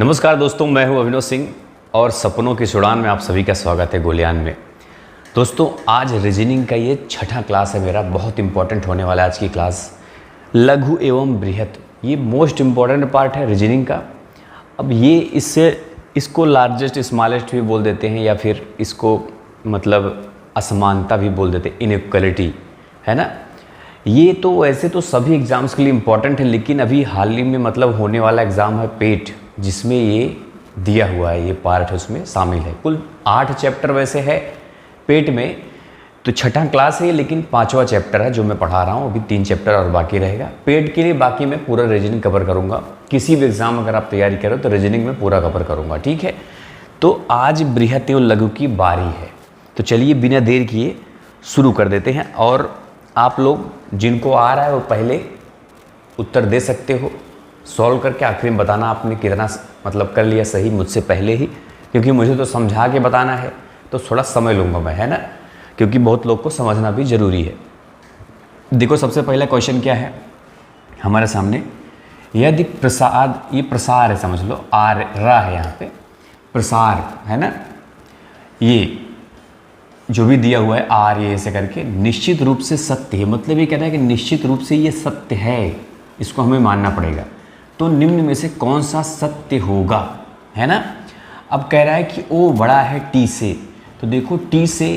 नमस्कार दोस्तों, मैं हूं अभिनव सिंह और सपनों की उड़ान में आप सभी का स्वागत है गोलियान में। दोस्तों, आज रीजनिंग का ये छठा क्लास है मेरा। बहुत इंपॉर्टेंट होने वाला है आज की क्लास। लघु एवं बृहत, ये मोस्ट इम्पॉर्टेंट पार्ट है रीजनिंग का। अब ये इसको लार्जेस्ट स्मॉलेस्ट भी बोल देते हैं, या फिर इसको मतलब असमानता भी बोल देते हैं, इनइक्वालिटी, है ना। ये तो वैसे तो सभी एग्ज़ाम्स के लिए इम्पॉर्टेंट है, लेकिन अभी हाल ही में मतलब होने वाला एग्ज़ाम है पेट, जिसमें ये दिया हुआ है, ये पार्ट उसमें शामिल है। कुल 8 चैप्टर वैसे है पेट में, तो छठा क्लास है, लेकिन 5वां चैप्टर है जो मैं पढ़ा रहा हूँ। अभी 3 चैप्टर और बाकी रहेगा पेट के लिए। बाकी मैं पूरा रीजनिंग कवर करूँगा। किसी भी एग्ज़ाम अगर आप तैयारी करो तो रीजनिंग में पूरा कवर करूँगा, ठीक है। तो आज बृहत एवं लघु की बारी है, तो चलिए बिना देर किए शुरू कर देते हैं। और आप लोग जिनको आ रहा है वो पहले उत्तर दे सकते हो, सॉल्व करके आखिर में बताना आपने कितना मतलब कर लिया सही मुझसे पहले ही, क्योंकि मुझे तो समझा के बताना है तो थोड़ा समय लूँगा मैं, है ना, क्योंकि बहुत लोग को समझना भी ज़रूरी है। देखो, सबसे पहला क्वेश्चन क्या है हमारे सामने। यदि प्रसाद, ये प्रसार है समझ लो, आर रा है यहाँ पे, प्रसार है ना, ये जो भी दिया हुआ है आर ये ऐसे करके निश्चित रूप से सत्य है। मतलब ये कह रहा है कि निश्चित रूप से ये सत्य है, इसको हमें मानना पड़ेगा। तो निम्न में से कौन सा सत्य होगा, है ना। अब कह रहा है कि ओ बड़ा है टी से, तो देखो टी से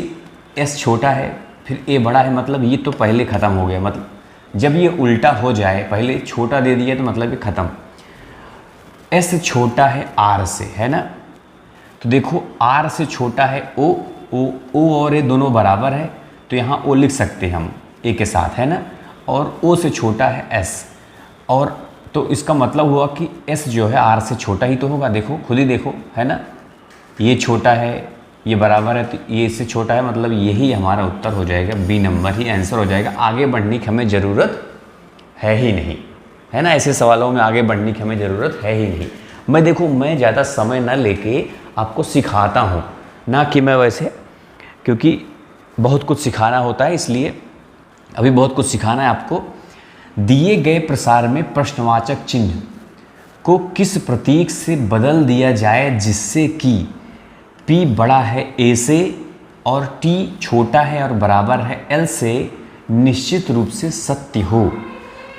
एस छोटा है, फिर ए बड़ा है, मतलब ये तो पहले ख़त्म हो गया। मतलब जब ये उल्टा हो जाए, पहले छोटा दे दिया तो मतलब ये ख़त्म। एस छोटा है आर से, है ना, तो देखो आर से छोटा है ओ और ए दोनों बराबर है, तो यहाँ ओ लिख सकते हैं हम ए के साथ, है ना। और ओ से छोटा है एस, और तो इसका मतलब हुआ कि एस जो है आर से छोटा ही तो होगा। देखो खुद ही देखो, है ना, ये छोटा है, ये बराबर है, तो ये इससे छोटा है, मतलब यही हमारा उत्तर हो जाएगा। बी नंबर ही आंसर हो जाएगा। आगे बढ़ने की हमें ज़रूरत है ही नहीं, है ना। ऐसे सवालों में आगे बढ़ने की हमें ज़रूरत है ही नहीं। मैं ज़्यादा समय ना लेके आपको सिखाता हूँ, ना कि मैं वैसे, क्योंकि बहुत कुछ सिखाना होता है, इसलिए अभी बहुत कुछ सिखाना है आपको। दिए गए प्रसार में प्रश्नवाचक चिन्ह को किस प्रतीक से बदल दिया जाए जिससे कि P बड़ा है A से और T छोटा है और बराबर है L से, निश्चित रूप से सत्य हो।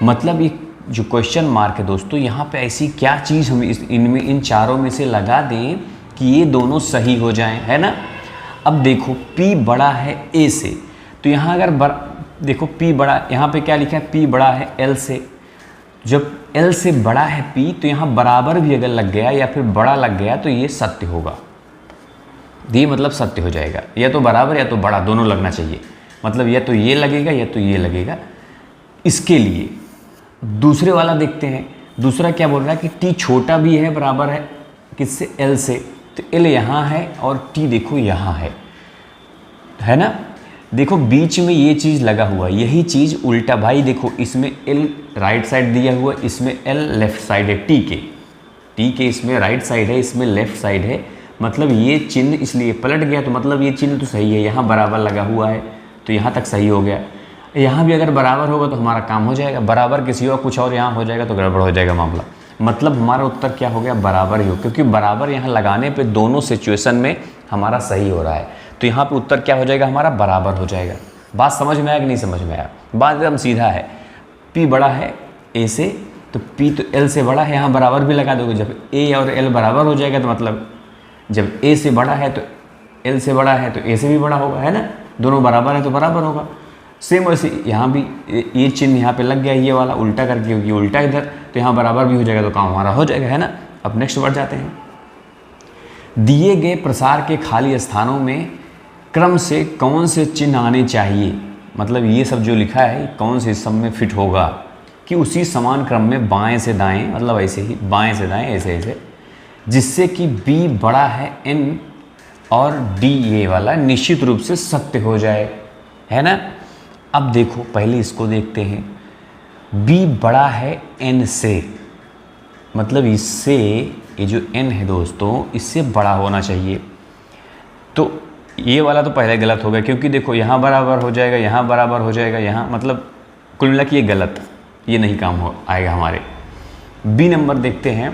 मतलब ये जो क्वेश्चन मार्क है दोस्तों, यहाँ पे ऐसी क्या चीज़ हम इनमें इन चारों में से लगा दें कि ये दोनों सही हो जाएं, है ना। अब देखो P बड़ा है A से, तो यहाँ अगर देखो P बड़ा, यहाँ पे क्या लिखा है, P बड़ा है L से। जब L से बड़ा है P, तो यहाँ बराबर भी अगर लग गया या फिर बड़ा लग गया तो ये सत्य होगा। ये मतलब सत्य हो जाएगा, या तो बराबर या तो बड़ा, दोनों लगना चाहिए। मतलब या तो ये लगेगा या तो ये लगेगा। इसके लिए दूसरे वाला देखते हैं। दूसरा क्या बोल रहा है कि T छोटा भी है, बराबर है किससे, L से, तो L यहाँ है और T देखो यहाँ है ना। देखो बीच में ये चीज़ लगा हुआ है, यही चीज़ उल्टा। भाई देखो, इसमें L राइट साइड दिया हुआ, इसमें L लेफ्ट साइड है। T के इसमें राइट साइड है, इसमें लेफ्ट साइड है। मतलब ये चिन्ह इसलिए पलट गया, तो मतलब ये चिन्ह तो सही है। यहाँ बराबर लगा हुआ है तो यहाँ तक सही हो गया। यहाँ भी अगर बराबर होगा तो हमारा काम हो जाएगा। बराबर किसी और कुछ और यहाँ हो जाएगा तो गड़बड़ हो जाएगा मामला। मतलब हमारा उत्तर क्या हो गया, बराबर ही हो, क्योंकि बराबर यहाँ लगाने पे दोनों सिचुएशन में हमारा सही हो रहा है। तो यहाँ पे उत्तर क्या हो जाएगा, हमारा बराबर हो जाएगा। बात समझ में आया कि नहीं समझ में आया? बात एकदम सीधा है। P बड़ा है A से, तो P तो L से बड़ा है, यहाँ बराबर भी लगा दोगे। जब A और L बराबर हो जाएगा तो मतलब जब A से बड़ा है तो L से बड़ा है तो A से भी बड़ा होगा, है ना। दोनों बराबर है तो बराबर होगा। सेम वैसे यहाँ भी ये चिन्ह यहाँ पे लग गया, ये वाला उल्टा करके, क्योंकि उल्टा इधर, तो यहाँ बराबर भी हो जाएगा, तो काम हमारा हो जाएगा, है ना। अब नेक्स्ट बढ़ जाते हैं। दिए गए प्रसार के खाली स्थानों में क्रम से कौन से चिन्ह आने चाहिए। मतलब ये सब जो लिखा है कौन से सब में फिट होगा, कि उसी समान क्रम में बाएं से दाएं, मतलब ऐसे ही बाएं से दाएं, ऐसे ऐसे, जिससे कि B बड़ा है N और D ये वाला निश्चित रूप से सत्य हो जाए, है ना। अब देखो पहले इसको देखते हैं। B बड़ा है N से, मतलब इससे, ये जो N है दोस्तों, इससे बड़ा होना चाहिए। तो ये वाला तो पहले गलत हो गया, क्योंकि देखो यहाँ बराबर हो जाएगा, यहाँ बराबर हो जाएगा, यहाँ, मतलब कुल मिला के ये गलत, ये नहीं काम हो आएगा हमारे। B नंबर देखते हैं।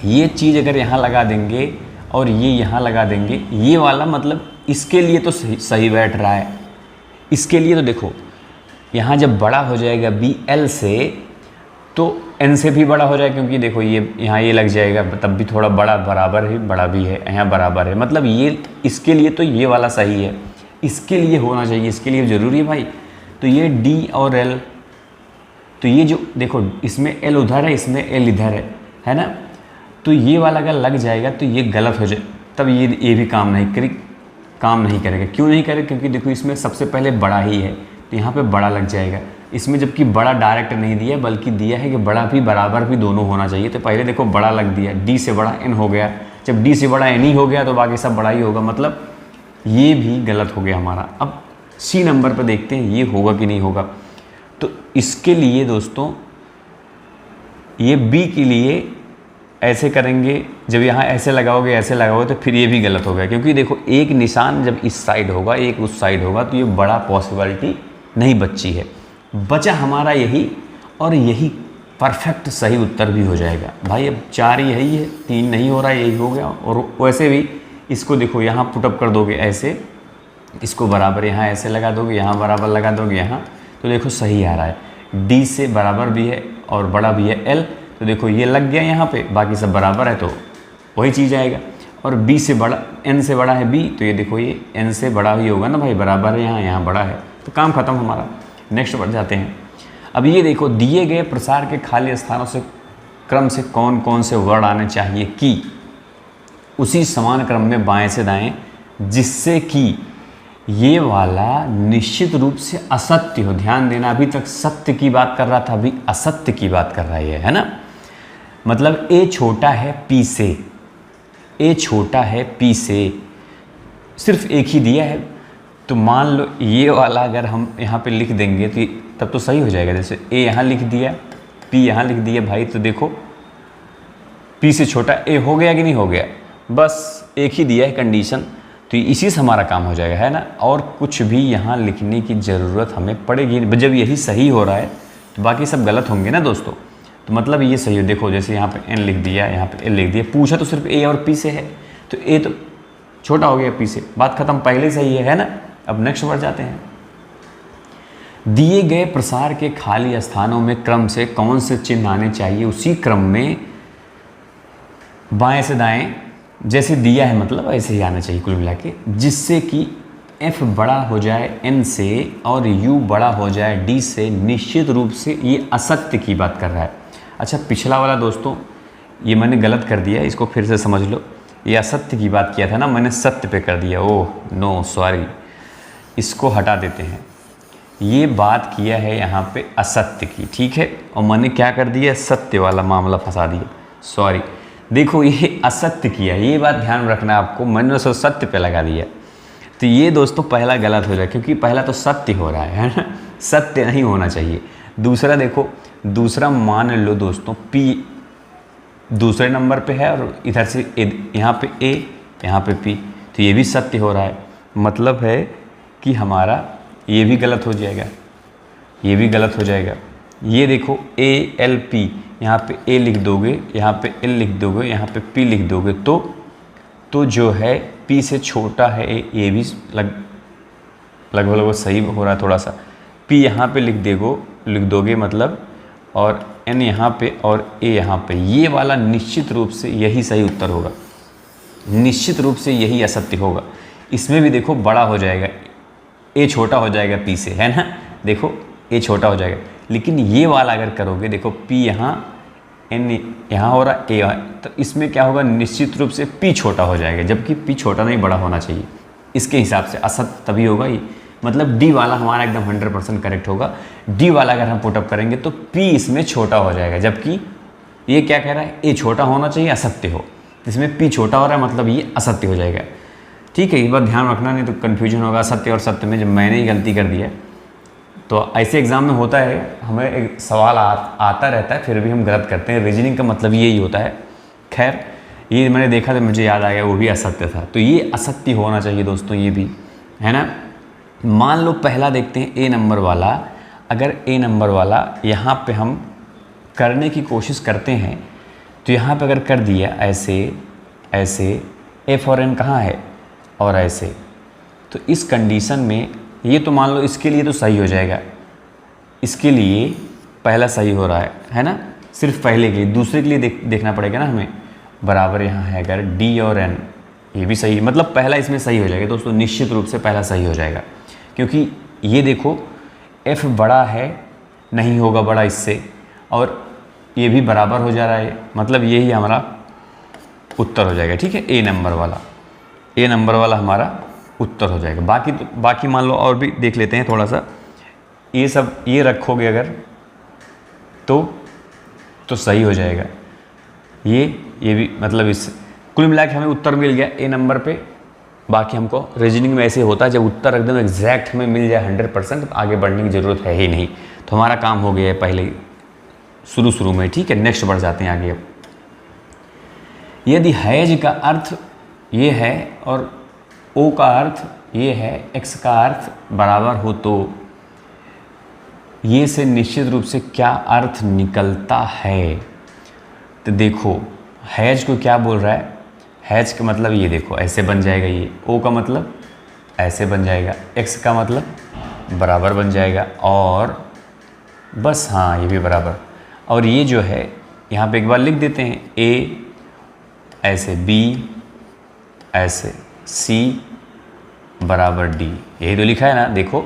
ये चीज़ अगर यहाँ लगा देंगे और ये यहाँ लगा देंगे, ये वाला मतलब इसके लिए तो सही बैठ रहा है। इसके लिए तो देखो यहाँ जब बड़ा हो जाएगा बी एल से तो एन से भी बड़ा हो जाएगा, क्योंकि देखो ये यहाँ ये लग जाएगा तब भी थोड़ा बड़ा बराबर है, बड़ा भी है, यहाँ बराबर है, मतलब ये इसके लिए तो ये वाला सही है, इसके लिए होना चाहिए, इसके लिए ज़रूरी है भाई। तो ये डी और एल, तो ये जो देखो इसमें एल उधर है, इसमें एल इधर है ना, तो ये वाला अगर लग जाएगा तो ये गलत हो जाए, तब ये भी काम नहीं करेगा। क्यों नहीं करेगा? क्योंकि देखो इसमें सबसे पहले बड़ा ही है, तो यहाँ पे बड़ा लग जाएगा। इसमें जबकि बड़ा डायरेक्ट नहीं दिया बल्कि दिया है कि बड़ा भी बराबर भी दोनों होना चाहिए, तो पहले देखो बड़ा लग दिया, डी से बड़ा एन हो गया, जब डी से बड़ा एन ही हो गया तो बाकी सब बड़ा ही होगा, मतलब ये भी गलत हो गया हमारा। अब सी नंबर पर देखते हैं ये होगा कि नहीं होगा। तो इसके लिए दोस्तों ये बी के लिए ऐसे करेंगे, जब यहाँ ऐसे लगाओगे तो फिर ये भी गलत हो गया, क्योंकि देखो एक निशान जब इस साइड होगा एक उस साइड होगा तो ये बड़ा पॉसिबिलिटी नहीं बची है, बचा हमारा यही, और यही परफेक्ट सही उत्तर भी हो जाएगा भाई। अब 4 यही है, 3 नहीं हो रहा है, यही हो गया। और वैसे भी इसको देखो यहाँ पुटअप कर दोगे ऐसे, इसको बराबर यहाँ ऐसे लगा दोगे, यहाँ बराबर लगा दोगे यहाँ, तो देखो सही आ रहा है। डी से बराबर भी है और बड़ा भी है एल, तो देखो ये लग गया यहाँ पे, बाकी सब बराबर है तो वही चीज़ आएगा। और बी से बड़ा एन से बड़ा है बी, तो ये देखो ये एन से बड़ा ही होगा ना भाई, बराबर है यहाँ बड़ा है, तो काम खत्म हमारा। नेक्स्ट बढ़ जाते हैं। अब ये देखो दिए गए प्रसार के खाली स्थानों से क्रम से कौन कौन से वर्ड आने चाहिए कि उसी समान क्रम में बाएं से दाएं, जिससे कि ये वाला निश्चित रूप से असत्य हो। ध्यान देना, अभी तक सत्य की बात कर रहा था, अभी असत्य की बात कर रहा है ना। मतलब ए छोटा है पी से, ए छोटा है पी से, सिर्फ एक ही दिया है, तो मान लो ये वाला अगर हम यहाँ पे लिख देंगे तो तब तो सही हो जाएगा। जैसे ए यहाँ लिख दिया, पी यहाँ लिख दिया भाई, तो देखो पी से छोटा ए हो गया कि नहीं हो गया, बस एक ही दिया है कंडीशन, तो इसी से हमारा काम हो जाएगा, है ना। और कुछ भी यहाँ लिखने की ज़रूरत हमें पड़ेगी, जब यही सही हो रहा है तो बाकी सब गलत होंगे ना दोस्तों। तो मतलब ये सही हो, देखो जैसे यहाँ पे एन लिख दिया, यहाँ पे एल लिख दिया, पूछा तो सिर्फ ए और पी से है, तो ए तो छोटा हो गया पी से, बात खत्म, पहले सही है ना। अब नेक्स्ट बढ़ जाते हैं। दिए गए प्रसार के खाली स्थानों में क्रम से कौन से चिन्ह आने चाहिए, उसी क्रम में बाएं से दाएं जैसे दिया है, मतलब ऐसे ही आना चाहिए कुल मिला के, जिससे कि F बड़ा हो जाए N से और U बड़ा हो जाए D से। निश्चित रूप से ये असत्य की बात कर रहा है। अच्छा, पिछला वाला दोस्तों ये मैंने गलत कर दिया, इसको फिर से समझ लो। ये असत्य की बात किया था ना, मैंने सत्य पे कर दिया, ओह नो सॉरी, इसको हटा देते हैं। ये बात किया है यहाँ पे असत्य की, ठीक है, और मैंने क्या कर दिया, सत्य वाला मामला फंसा दिया, सॉरी। देखो ये असत्य किया, ये बात ध्यान रखना आपको, मैंने उसको सत्य पे लगा दिया, तो ये दोस्तों पहला गलत हो जाए, क्योंकि पहला तो सत्य हो रहा है ना, सत्य नहीं होना चाहिए। दूसरा देखो, दूसरा मान लो दोस्तों P दूसरे नंबर पे है और इधर से यहाँ पे A, यहाँ पे P, तो ये भी सत्य हो रहा है, मतलब है कि हमारा ये भी गलत हो जाएगा, ये भी गलत हो जाएगा। ये देखो ALP, यहाँ पे A लिख दोगे, यहाँ पे L लिख दोगे, यहाँ पे P लिख दोगे, तो जो है P से छोटा है ये भी लगभग सही हो रहा है थोड़ा सा। P यहाँ पे लिख दोगे मतलब, और N यहाँ पे और A यहाँ पे, ये वाला निश्चित रूप से यही सही उत्तर होगा, निश्चित रूप से यही असत्य होगा। इसमें भी देखो बड़ा हो जाएगा, A छोटा हो जाएगा P से, है ना, देखो A छोटा हो जाएगा। लेकिन ये वाला अगर करोगे, देखो P यहाँ, N यहाँ हो रहा है, A यहाँ, तो इसमें क्या होगा, निश्चित रूप से P छोटा हो जाएगा, जबकि P छोटा नहीं बड़ा होना चाहिए। इसके हिसाब से असत्य तभी होगा ये, मतलब D वाला हमारा एकदम 100% करेक्ट होगा। D वाला अगर हम पुटअप करेंगे तो P इसमें छोटा हो जाएगा, जबकि ये क्या कह रहा है, A छोटा होना चाहिए, असत्य हो, इसमें P छोटा हो रहा है, मतलब ये असत्य हो जाएगा। ठीक है, इस बात ध्यान रखना, नहीं तो कन्फ्यूजन होगा सत्य और सत्य में, जब मैंने ही गलती कर दिया। तो ऐसे एग्ज़ाम में होता है, हमें एक सवाल आता रहता है, फिर भी हम गलत करते हैं। रीजनिंग का मतलब यही होता है। खैर, ये मैंने देखा तो मुझे याद आ गया, वो भी असत्य था, तो ये असत्य होना चाहिए दोस्तों, ये भी, है ना। मान लो पहला देखते हैं A नंबर वाला, अगर A नंबर वाला यहाँ पे हम करने की कोशिश करते हैं तो यहाँ पे अगर कर दिया ऐसे ऐसे, एफ और एन कहाँ है और ऐसे, तो इस कंडीशन में ये तो मान लो इसके लिए तो सही हो जाएगा, इसके लिए पहला सही हो रहा है ना, सिर्फ पहले के लिए, दूसरे के लिए देखना पड़ेगा ना हमें। बराबर यहाँ है अगर डी और एन, ये भी सही, मतलब पहला इसमें सही हो जाएगा दोस्तों, निश्चित रूप से पहला सही हो जाएगा, क्योंकि ये देखो एफ बड़ा है, नहीं होगा बड़ा इससे, और ये भी बराबर हो जा रहा है, मतलब यही हमारा उत्तर हो जाएगा। ठीक है, ए नंबर वाला हमारा उत्तर हो जाएगा। बाकी मान लो और भी देख लेते हैं थोड़ा सा, ये सब ये रखोगे अगर तो सही हो जाएगा। ये भी मतलब इस कुल मिला के हमें उत्तर मिल गया ए नंबर पे। बाकी हमको रीजनिंग में ऐसे होता है, जब उत्तर एकदम एग्जैक्ट हमें मिल जाए 100%, तो आगे बढ़ने की ज़रूरत है ही नहीं, तो हमारा काम हो गया है पहले शुरू में। ठीक है, नेक्स्ट बढ़ जाते हैं आगे। अब यदि हैज का अर्थ ये है और ओ का अर्थ ये है, एक्स का अर्थ बराबर हो, तो ये से निश्चित रूप से क्या अर्थ निकलता है। तो देखो हैज को क्या बोल रहा है, हैज का मतलब ये देखो ऐसे बन जाएगा, ये ओ का मतलब ऐसे बन जाएगा, एक्स का मतलब बराबर बन जाएगा, और बस हाँ ये भी बराबर, और ये जो है यहाँ पे एक बार लिख देते हैं, ए ऐसे, बी ऐसे, सी बराबर डी, यही तो लिखा है ना। देखो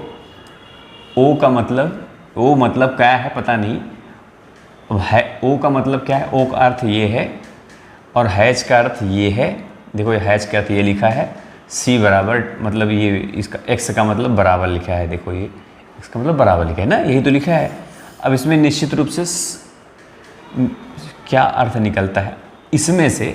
ओ का मतलब, ओ मतलब क्या है पता नहीं, है ओ का मतलब क्या है, ओ का अर्थ ये है और हैज का अर्थ ये है। देखो ये हैज का अर्थ ये लिखा है, सी बराबर मतलब ये इसका, एक्स का मतलब बराबर लिखा है, देखो ये इसका मतलब बराबर लिखा है ना, यही तो लिखा है। अब इसमें निश्चित रूप से क्या अर्थ निकलता है इसमें से।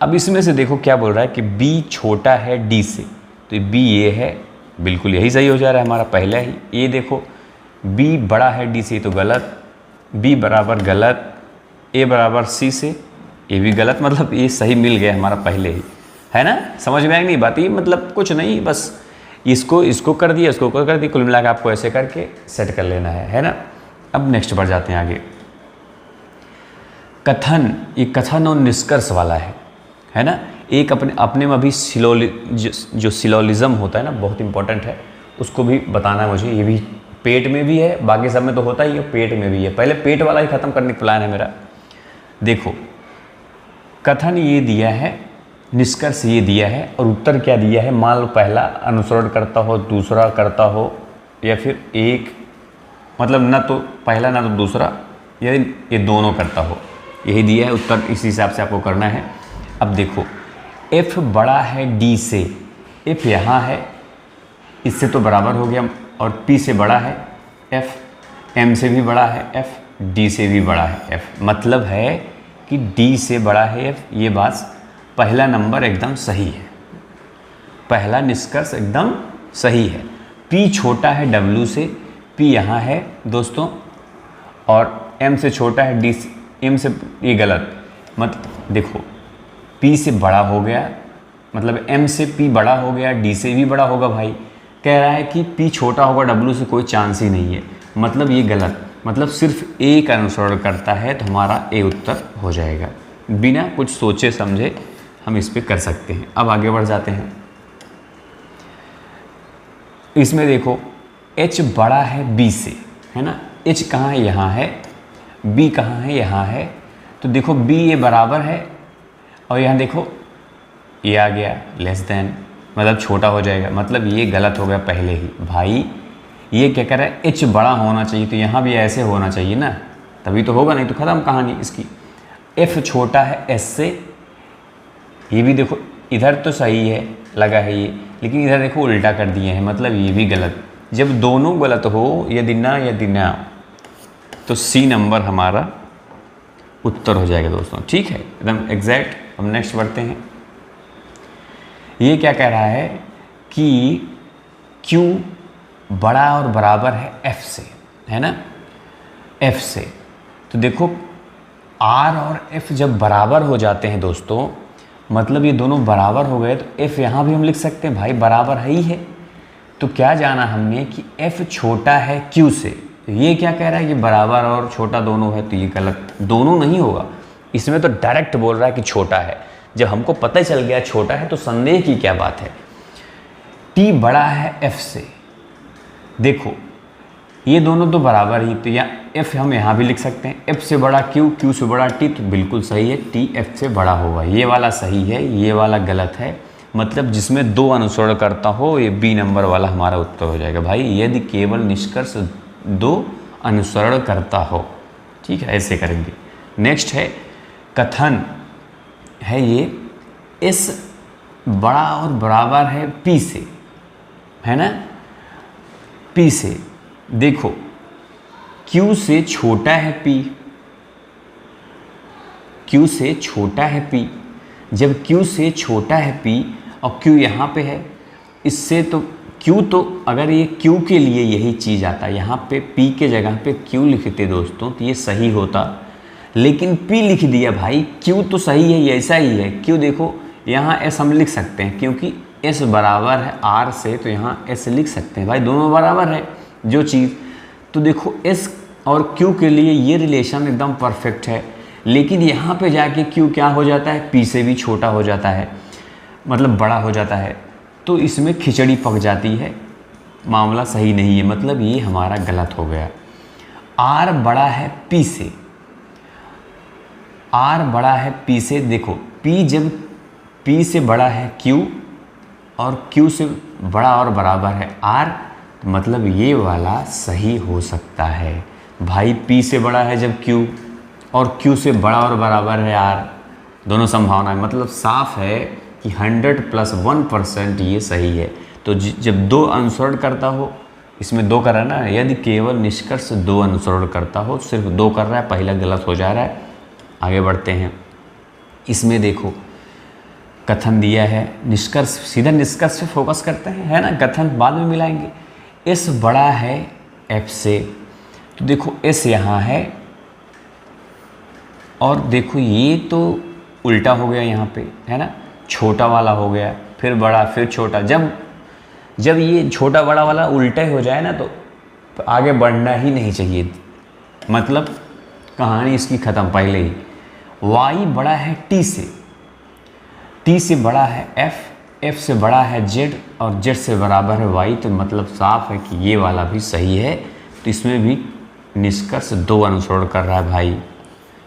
अब इसमें से देखो क्या बोल रहा है कि बी छोटा है डी से, तो बी ये है, बिल्कुल यही सही हो जा रहा है हमारा पहला ही। ये देखो बी बड़ा है डी से, तो गलत, बी बराबर गलत, ए बराबर सी से, ये भी गलत, मतलब ये सही मिल गया हमारा पहले ही, है ना। समझ में आएगी नहीं बात, ये मतलब कुछ नहीं, बस इसको कर दिया, इसको कर दिया, कुल मिला के आपको ऐसे करके सेट कर लेना है ना। अब नेक्स्ट बढ़ जाते हैं आगे। कथन, ये कथन और निष्कर्ष वाला है ना। एक अपने में भी जो सिलोलिज्म होता है ना, बहुत इंपॉर्टेंट है, उसको भी बताना है मुझे। ये भी पेट में भी है, बाकी सब में तो होता ही है, पेट में भी है। पहले पेट वाला ही खत्म करने का प्लान है मेरा। देखो कथन ये दिया है, निष्कर्ष ये दिया है, और उत्तर क्या दिया है। मान लो पहला अनुसरण करता हो, दूसरा करता हो, या फिर एक मतलब ना तो पहला ना तो दूसरा, या ये दोनों करता हो, यही दिया है उत्तर, इस हिसाब से आपको करना है। अब देखो f बड़ा है d से, f यहाँ है, इससे तो बराबर हो गया, और p से बड़ा है f, m से भी बड़ा है f, d से भी बड़ा है f, मतलब है कि d से बड़ा है f। ये बात पहला नंबर एकदम सही है, पहला निष्कर्ष एकदम सही है। p छोटा है w से, p यहाँ है दोस्तों, और m से छोटा है d से, m से, ये गलत, मत देखो p से बड़ा हो गया, मतलब m से p बड़ा हो गया, d से भी बड़ा होगा भाई। कह रहा है कि p छोटा होगा w से, कोई चांस ही नहीं है, मतलब ये गलत, मतलब सिर्फ a का अनुसरण करता है, तो हमारा a उत्तर हो जाएगा। बिना कुछ सोचे समझे हम इस पे कर सकते हैं। अब आगे बढ़ जाते हैं। इसमें देखो h बड़ा है b से, है ना। h कहाँ है, यहाँ है, b कहाँ है, यहाँ है, तो देखो b ये बराबर है, और यहाँ देखो ये आ गया लेस देन, मतलब छोटा हो जाएगा, मतलब ये गलत हो गया पहले ही भाई। ये क्या कर रहा है, h बड़ा होना चाहिए, तो यहाँ भी ऐसे होना चाहिए ना, तभी तो होगा, नहीं तो ख़त्म कहानी इसकी। f छोटा है s से, ये भी देखो इधर तो सही है, लगा है ये, लेकिन इधर देखो उल्टा कर दिए हैं, मतलब ये भी गलत। जब दोनों गलत हो, यदि ना, तो C नंबर हमारा उत्तर हो जाएगा दोस्तों। ठीक है, एकदम एग्जैक्ट। हम नेक्स्ट बढ़ते हैं। ये क्या कह रहा है कि Q बड़ा और बराबर है F से, है ना, F से। तो देखो R और F जब बराबर हो जाते हैं दोस्तों, मतलब ये दोनों बराबर हो गए, तो F यहाँ भी हम लिख सकते हैं भाई, बराबर है ही है। तो क्या जाना हमने कि F छोटा है Q से, तो ये क्या कह रहा है कि बराबर और छोटा दोनों है, तो ये गलत, दोनों नहीं होगा, इसमें तो डायरेक्ट बोल रहा है कि छोटा है। जब हमको पता ही चल गया छोटा है तो संदेह की क्या बात है। T बड़ा है F से, देखो ये दोनों तो बराबर ही, तो यहाँ F हम यहाँ भी लिख सकते हैं, F से बड़ा Q, Q से बड़ा T, तो बिल्कुल सही है, T F से बड़ा होगा। ये वाला सही है, ये वाला गलत है, मतलब जिसमें 2 अनुसरण करता हो, ये B नंबर वाला हमारा उत्तर हो जाएगा भाई, यदि केवल निष्कर्ष 2 अनुसरण करता हो। ठीक है, ऐसे करेंगे। नेक्स्ट है कथन है ये S बड़ा और बराबर है P से, है ना, P से। देखो Q से छोटा है P, Q से छोटा है P। जब Q से छोटा है P और Q यहाँ पे है, इससे तो Q, तो अगर ये Q के लिए यही चीज़ आता, यहाँ पे P के जगह पे Q लिखते दोस्तों तो ये सही होता, लेकिन P लिख दिया भाई। Q तो सही है, ये ऐसा ही है। Q देखो यहाँ S हम लिख सकते हैं क्योंकि S बराबर है R से, तो यहाँ S लिख सकते हैं भाई, दोनों बराबर है जो चीज़। तो देखो S और Q के लिए ये रिलेशन एकदम परफेक्ट है, लेकिन यहाँ पे जाके Q क्या हो जाता है, P से भी छोटा हो जाता है, मतलब बड़ा हो जाता है, तो इसमें खिचड़ी पक जाती है, मामला सही नहीं है, मतलब ये हमारा गलत हो गया। R बड़ा है P से, R बड़ा है P से। देखो P जब P से बड़ा है Q और Q से बड़ा और बराबर है R, मतलब ये वाला सही हो सकता है भाई। P से बड़ा है जब Q और Q से बड़ा और बराबर है R, दोनों संभावना है, मतलब साफ है कि 100+1% ये सही है। तो जब 2 अनुसरण करता हो, इसमें 2 कर रहा है ना, यदि केवल निष्कर्ष 2 अनुसरण करता हो, सिर्फ 2 कर रहा है, पहला गलत हो जा रहा है। आगे बढ़ते हैं। इसमें देखो कथन दिया है, निष्कर्ष, सीधा निष्कर्ष पे फोकस करते हैं, है ना, कथन बाद में मिलाएंगे। S बड़ा है F से, तो देखो S यहाँ है और देखो ये तो उल्टा हो गया यहाँ पे, है ना, छोटा वाला हो गया, फिर बड़ा, फिर छोटा। जब ये छोटा बड़ा वाला उल्टा हो जाए ना तो आगे बढ़ना ही नहीं चाहिए, मतलब कहानी इसकी ख़त्म पहले ही। Y बड़ा है T से, T से बड़ा है F, F से बड़ा है Z और Z से बराबर है Y, तो मतलब साफ है कि ये वाला भी सही है। तो इसमें भी निष्कर्ष 2 अनुसरण कर रहा है भाई,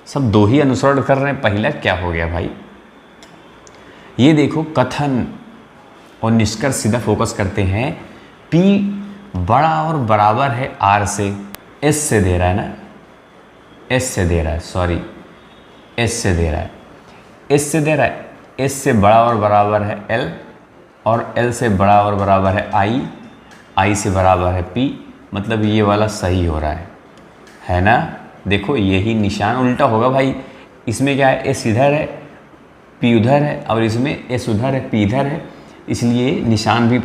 सब 2 ही अनुसरण कर रहे हैं, पहला क्या हो गया भाई। ये देखो कथन और निष्कर्ष सीधा फोकस करते हैं। P बड़ा और बराबर है R से, S से दे रहा है ना, S से दे रहा है, सॉरी S से दे रहा है, S से दे रहा है, S से बड़ा और बराबर है L और L से बड़ा और बराबर है I, I से बराबर है P, मतलब ये वाला सही हो रहा है ना। देखो यही निशान उल्टा होगा भाई, इसमें क्या है, S इधर है P उधर है और इसमें S उधर है P इधर है, इसलिए निशान भी,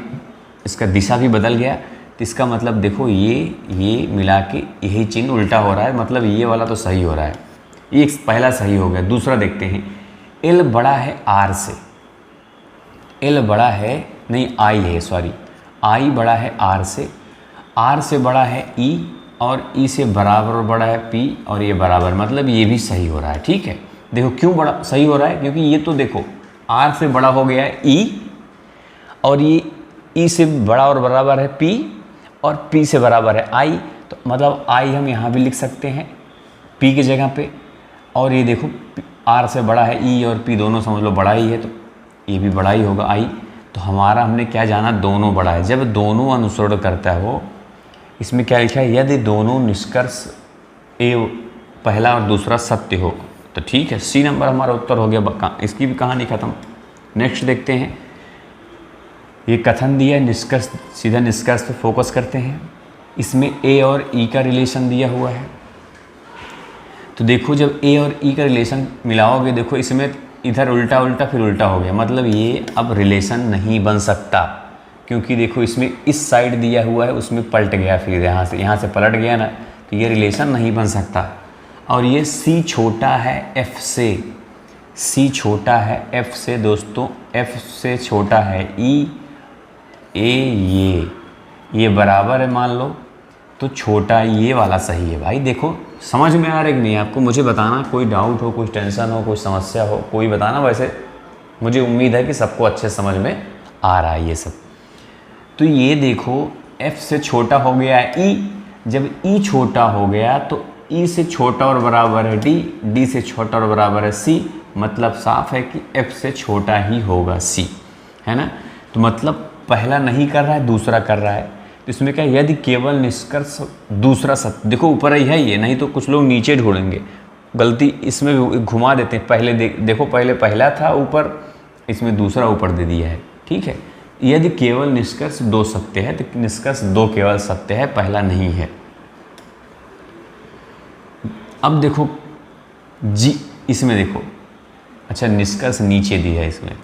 इसका दिशा भी बदल गया। तो इसका मतलब देखो ये मिला के यही चिन्ह उल्टा हो रहा है, मतलब ये वाला तो सही हो रहा है, ये पहला सही हो गया। दूसरा देखते हैं, L बड़ा है R से, L बड़ा है, नहीं I है, सॉरी I बड़ा है R से, R से बड़ा है E और E से बराबर और बड़ा है P और ये बराबर, मतलब ये भी सही हो रहा है। ठीक है, देखो क्यों बड़ा सही हो रहा है, क्योंकि ये तो देखो R से बड़ा हो गया है E और ये E से बड़ा और बराबर है P और P से बराबर है I, तो मतलब I हम यहाँ भी लिख सकते हैं P की जगह पे, और ये देखो R से बड़ा है E और P दोनों समझ लो बड़ा ही है, तो ये भी बड़ा ही होगा I। तो हमारा हमने क्या जाना, दोनों बड़ा है। जब दोनों अनुसरण करता हो, इसमें क्या लिखा है, यदि दोनों निष्कर्ष ए पहला और दूसरा सत्य हो, तो ठीक है, C नंबर हमारा उत्तर हो गया, इसकी भी कहानी खत्म। नेक्स्ट देखते हैं, ये कथन दिया है, निष्कर्ष, सीधा निष्कर्ष पे फोकस करते हैं। इसमें A और E का रिलेशन दिया हुआ है, तो देखो जब A और E का रिलेशन मिलाओगे, देखो इसमें इधर उल्टा उल्टा फिर उल्टा हो गया, मतलब ये अब रिलेशन नहीं बन सकता, क्योंकि देखो इसमें इस साइड दिया हुआ है, उसमें पलट गया, फिर यहाँ से पलट गया ना, तो ये रिलेशन नहीं बन सकता। और ये C छोटा है F से, C छोटा है F से दोस्तों, F से छोटा है E, A ये बराबर है मान लो, तो छोटा ये वाला सही है भाई। देखो समझ में आ रहा है कि नहीं आपको, मुझे बताना। कोई डाउट हो, कोई टेंशन हो, कोई समस्या हो, कोई बताना। वैसे मुझे उम्मीद है कि सबको अच्छे समझ में आ रहा है ये सब। तो ये देखो f से छोटा हो गया e, जब e छोटा हो गया तो e से छोटा और बराबर है d, d से छोटा और बराबर है c, मतलब साफ है कि f से छोटा ही होगा c, है ना। तो मतलब पहला नहीं कर रहा है, दूसरा कर रहा है। तो इसमें क्या, यदि केवल निष्कर्ष दूसरा सत्य, देखो ऊपर ही है ये, नहीं तो कुछ लोग नीचे ढूंढेंगे, गलती इसमें भी घुमा देते हैं। पहले देखो पहले पहला था ऊपर, इसमें दूसरा ऊपर दे दिया है, ठीक है। यदि केवल निष्कर्ष दो सत्य है तो निष्कर्ष दो केवल सत्य है, पहला नहीं है। अब देखो जी, इसमें देखो, अच्छा निष्कर्ष नीचे दिया है इसमें,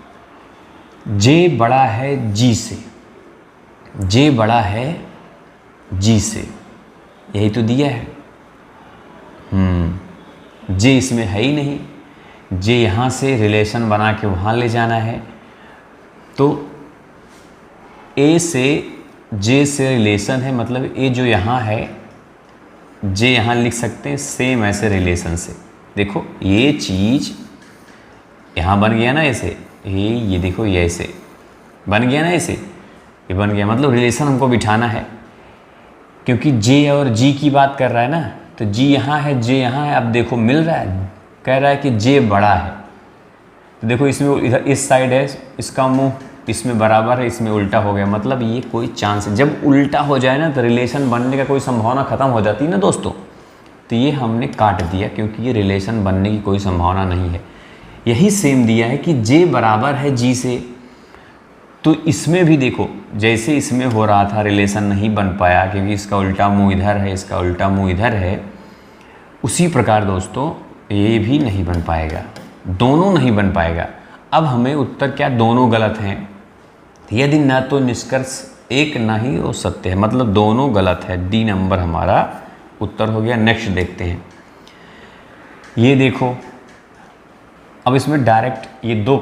जे बड़ा है जी से, जे बड़ा है जी से, यही तो दिया है। जे इसमें है ही नहीं, जे यहाँ से रिलेशन बना के वहाँ ले जाना है। तो ए से जे से रिलेशन है, मतलब ए जो यहाँ है, जे यहाँ लिख सकते हैं सेम ऐसे रिलेशन से। देखो ये चीज़ यहाँ बन गया ना ऐसे, ये देखो ये ऐसे बन गया ना, ऐसे ये बन गया, मतलब रिलेशन हमको बिठाना है, क्योंकि जे और जी की बात कर रहा है ना। तो जी यहाँ है, जे यहाँ है। अब देखो मिल रहा है, कह रहा है कि जे बड़ा है। तो देखो इसमें इधर इस साइड है, इसका मुंह इसमें बराबर है, इसमें उल्टा हो गया, मतलब ये कोई चांस है। जब उल्टा हो जाए ना तो रिलेशन बनने का कोई संभावना ख़त्म हो जाती है ना दोस्तों। तो ये हमने काट दिया, क्योंकि ये रिलेशन बनने की कोई संभावना नहीं है। यही सेम दिया है कि जे बराबर है जी से, तो इसमें भी देखो जैसे इसमें हो रहा था रिलेशन नहीं बन पाया, क्योंकि इसका उल्टा मुंह इधर है, इसका उल्टा मुंह इधर है। उसी प्रकार दोस्तों ये भी नहीं बन पाएगा, दोनों नहीं बन पाएगा। अब हमें उत्तर क्या, दोनों गलत हैं। यदि न तो निष्कर्ष एक ना ही वो सत्य है, मतलब दोनों गलत है। डी नंबर हमारा उत्तर हो गया। नेक्स्ट देखते हैं, ये देखो अब इसमें डायरेक्ट ये दो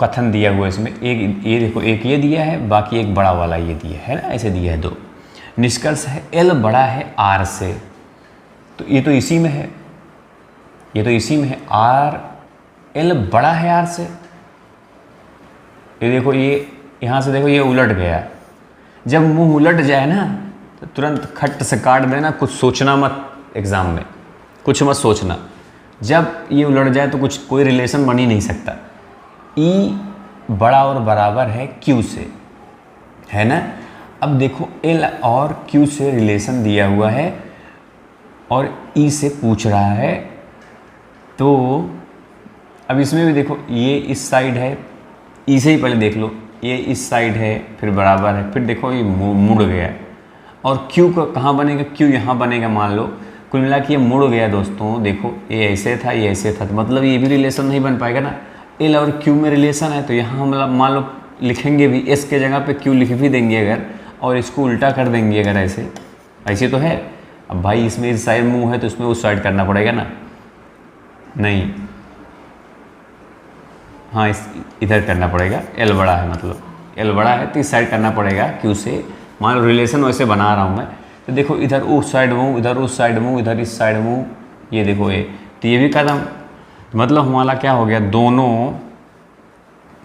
कथन दिया हुआ है इसमें। एक ये देखो, एक ये दिया है, बाकी एक बड़ा वाला ये दिया है ना, ऐसे दिया है दो। निष्कर्ष है एल बड़ा है आर से, तो ये तो इसी में है, ये तो इसी में है। आर एल बड़ा है आर से, ये देखो ये यहाँ से देखो ये उलट गया। जब मुंह उलट जाए ना तो तुरंत खट से काट देना, कुछ सोचना मत, एग्ज़ाम में कुछ मत सोचना। जब ये उलट जाए तो कुछ कोई रिलेशन बन ही नहीं सकता। ई बड़ा और बराबर है क्यू से, है ना। अब देखो एल और क्यू से रिलेशन दिया हुआ है और ई से पूछ रहा है, तो अब इसमें भी देखो ये इस साइड है, ई से ही पहले देख लो, ये इस साइड है, फिर बराबर है, फिर देखो ये मुड़ गया। और क्यू का कहाँ बनेगा, क्यू यहाँ बनेगा मान लो। कुल मिला के ये मुड़ गया दोस्तों। देखो ये ऐसे था, ये ऐसे था, तो मतलब ये भी रिलेशन नहीं बन पाएगा ना। एल और क्यू में रिलेशन है, तो यहाँ हम मान लो लिखेंगे भी, एस के जगह पे क्यू लिख भी देंगे अगर, और इसको उल्टा कर देंगे अगर ऐसे, ऐसे तो है। अब भाई इसमें इस साइड मुँह है तो इसमें उस साइड करना पड़ेगा ना, नहीं, हाँ इधर करना पड़ेगा। एल बड़ा है, मतलब एल बड़ा है तो इस साइड करना पड़ेगा क्यू से। मान लो रिलेशन वैसे बना रहा हूँ मैं, तो देखो इधर उस साइड मुँह, इधर उस साइड मुँह, इधर इस साइड मुँह, ये देखो ये, तो ये भी कदम, मतलब हमारा क्या हो गया, दोनों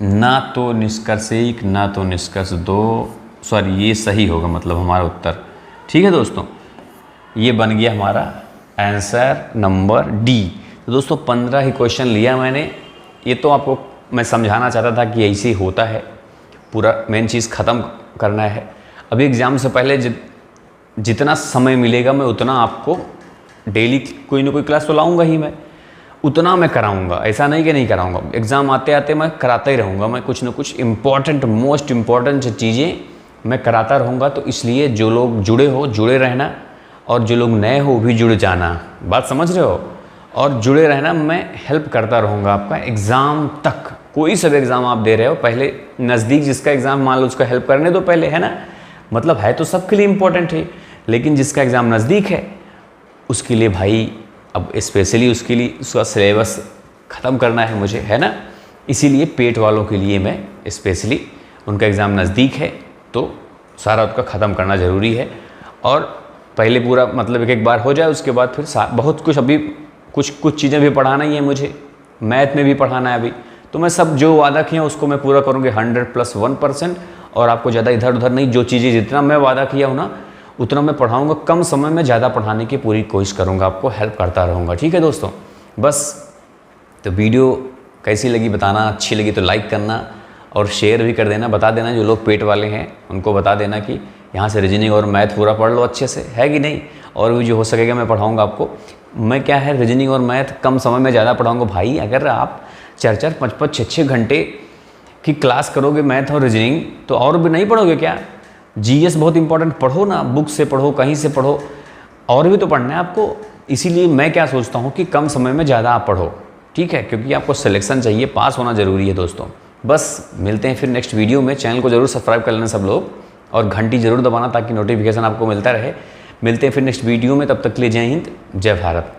ना तो निष्कर्ष एक ना तो निष्कर्ष दो, सॉरी ये सही होगा मतलब हमारा उत्तर। ठीक है दोस्तों, ये बन गया हमारा आंसर नंबर डी। तो दोस्तों 15 ही क्वेश्चन लिया मैंने, ये तो आपको मैं समझाना चाहता था कि ऐसे ही होता है, पूरा मेन चीज़ ख़त्म करना है। अभी एग्ज़ाम से पहले जितना समय मिलेगा मैं उतना आपको डेली कोई ना कोई क्लास तो लाऊंगा ही, मैं उतना मैं कराऊंगा, ऐसा नहीं कि नहीं कराऊंगा। एग्ज़ाम आते आते मैं कराता ही रहूँगा, मैं कुछ ना कुछ इम्पॉर्टेंट मोस्ट इम्पॉर्टेंट चीज़ें मैं कराता रहूँगा। तो इसलिए जो लोग जुड़े हो जुड़े रहना, और जो लोग नए हो भी जुड़ जाना, बात समझ रहे हो, और जुड़े रहना। मैं हेल्प करता रहूँगा आपका एग्ज़ाम तक। कोई सब एग्ज़ाम आप दे रहे हो, पहले नज़दीक जिसका एग्ज़ाम मान लो उसका हेल्प करने दो पहले, है ना। मतलब है तो सबके लिए इम्पोर्टेंट है, लेकिन जिसका एग्ज़ाम नज़दीक है उसके लिए भाई अब स्पेशली उसके लिए उसका सिलेबस ख़त्म करना है मुझे, है ना। इसीलिए पेट वालों के लिए मैं स्पेशली, उनका एग्ज़ाम नज़दीक है तो सारा उसका ख़त्म करना ज़रूरी है। और पहले पूरा मतलब एक बार हो जाए, उसके बाद फिर बहुत कुछ अभी कुछ चीज़ें भी पढ़ाना ही है मुझे, मैथ में भी पढ़ाना है अभी। तो मैं सब जो वादा किया उसको मैं पूरा करूँगी 100+1%। और आपको ज़्यादा इधर उधर नहीं, जो चीज़ें जितना मैं वादा किया हूँ ना उतना मैं पढ़ाऊँगा, कम समय में ज़्यादा पढ़ाने की पूरी कोशिश करूँगा, आपको हेल्प करता रहूँगा। ठीक है दोस्तों, बस तो वीडियो कैसी लगी बताना, अच्छी लगी तो लाइक करना और शेयर भी कर देना, बता देना जो लोग पेट वाले हैं उनको बता देना कि यहाँ से रीजनिंग और मैथ पूरा पढ़ लो अच्छे से, है कि नहीं। और भी जो हो सकेगा मैं पढ़ाऊँगा आपको। मैं क्या है, रीजनिंग और मैथ कम समय में ज़्यादा पढ़ाऊँगा भाई। अगर आप 4-4, 5-5, 6-6 घंटे की क्लास करोगे मैथ और रीजनिंग तो और भी नहीं पढ़ोगे क्या। जीएस बहुत इंपॉर्टेंट, पढ़ो ना, बुक से पढ़ो, कहीं से पढ़ो, और भी तो पढ़ना है आपको। इसीलिए मैं क्या सोचता हूँ कि कम समय में ज़्यादा आप पढ़ो, ठीक है, क्योंकि आपको सिलेक्शन चाहिए, पास होना ज़रूरी है दोस्तों। बस मिलते हैं फिर नेक्स्ट वीडियो में। चैनल को ज़रूर सब्सक्राइब कर लेना सब लोग और घंटी ज़रूर दबाना ताकि नोटिफिकेशन आपको मिलता रहे। मिलते हैं फिर नेक्स्ट वीडियो में, तब तक के लिए जय हिंद, जय भारत।